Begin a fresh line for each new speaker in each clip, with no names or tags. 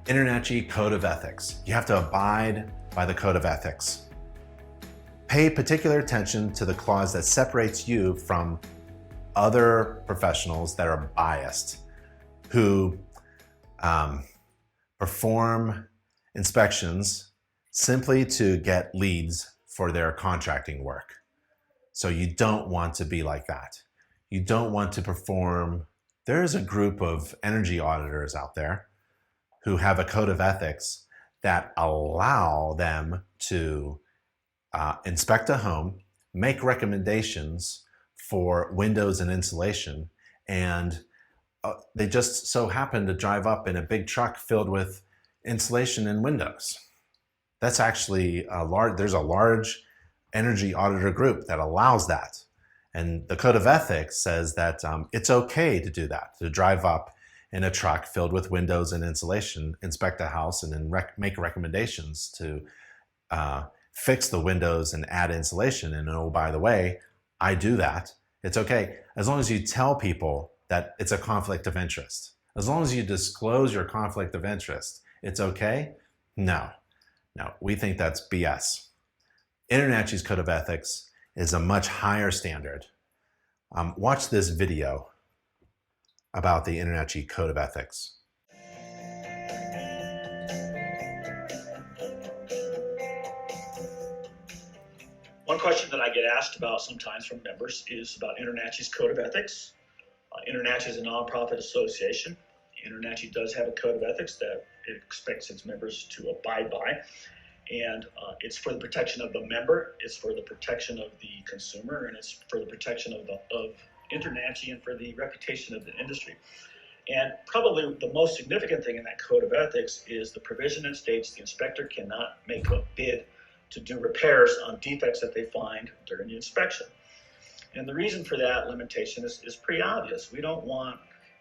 InterNACHI Code of Ethics. You have to abide by the Code of Ethics. Pay particular attention to the clause that separates you from other professionals that are biased, who perform inspections simply to get leads for their contracting work. So you don't want to be like that. You don't want to perform. There's a group of energy auditors out there who have a code of ethics that allow them to inspect a home, make recommendations for windows and insulation, and they just so happen to drive up in a big truck filled with insulation and windows. That's actually there's a large energy auditor group that allows that. And the Code of Ethics says that it's okay to do that, to drive up in a truck filled with windows and insulation, inspect a house, and then make recommendations to fix the windows and add insulation. And oh, by the way, I do that. It's okay, as long as you tell people that it's a conflict of interest. As long as you disclose your conflict of interest, it's okay? No, we think that's BS. InterNACHI's Code of Ethics is a much higher standard. Watch this video about the InterNACHI Code of Ethics.
One question that I get asked about sometimes from members is about InterNACHI's Code of Ethics. InterNACHI is a nonprofit association. InterNACHI does have a code of ethics that it expects its members to abide by. And it's for the protection of the member, it's for the protection of the consumer, and it's for the protection of InterNACHI and for the reputation of the industry. And probably the most significant thing in that code of ethics is the provision that states the inspector cannot make a bid to do repairs on defects that they find during the inspection. And the reason for that limitation is pretty obvious. We don't want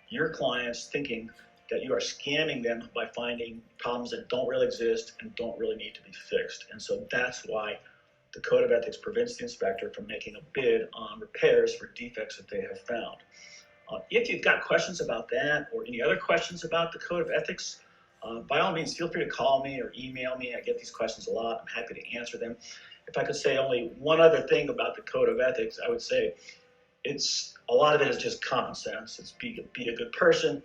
your clients thinking that you are scamming them by finding problems that don't really exist and don't really need to be fixed. And so that's why the Code of Ethics prevents the inspector from making a bid on repairs for defects that they have found. If you've got questions about that or any other questions about the Code of Ethics, by all means, feel free to call me or email me. I get these questions a lot. I'm happy to answer them. If I could say only one other thing about the Code of Ethics, I would say a lot of it is just common sense. It's be a good person,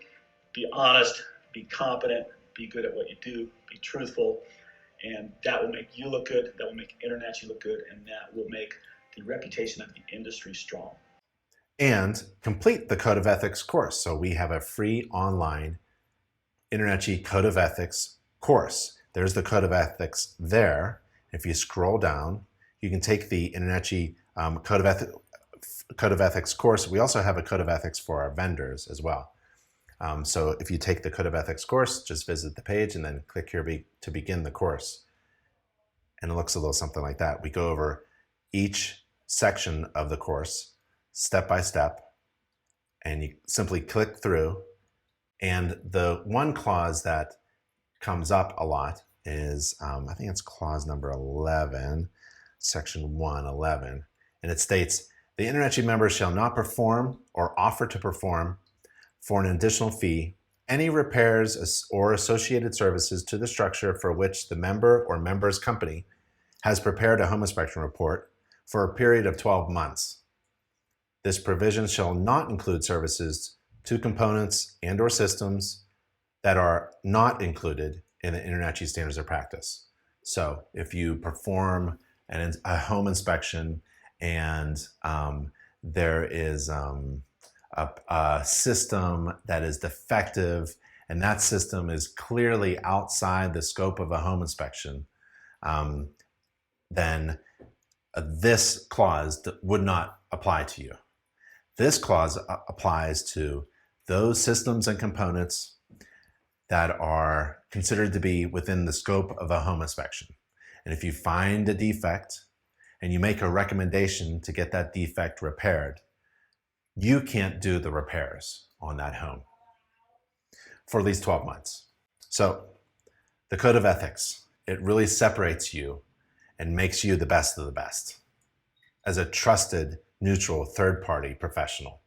be honest, be competent, be good at what you do, be truthful, and that will make you look good, that will make InterNACHI look good, and that will make the reputation of the industry strong.
And complete the Code of Ethics course. So we have a free online InterNACHI Code of Ethics course. There's the Code of Ethics there. If you scroll down, you can take the InterNACHI Code of Ethics course. We also have a Code of Ethics for our vendors as well. So if you take the Code of Ethics course, just visit the page and then click here to begin the course. And it looks a little something like that. We go over each section of the course step by step, and you simply click through. And the one clause that comes up a lot is, I think it's clause number 11, section 111. And it states, the InterNACHI members shall not perform or offer to perform for an additional fee any repairs or associated services to the structure for which the member or member's company has prepared a home inspection report for a period of 12 months. This provision shall not include services to components and or systems that are not included in the InterNACHI Standards of Practice. So if you perform a home inspection and there is a system that is defective and that system is clearly outside the scope of a home inspection, then this clause would not apply to you. This clause applies to those systems and components that are considered to be within the scope of a home inspection. And if you find a defect and you make a recommendation to get that defect repaired, you can't do the repairs on that home for at least 12 months. So the Code of Ethics, it really separates you and makes you the best of the best as a trusted, neutral, third-party professional.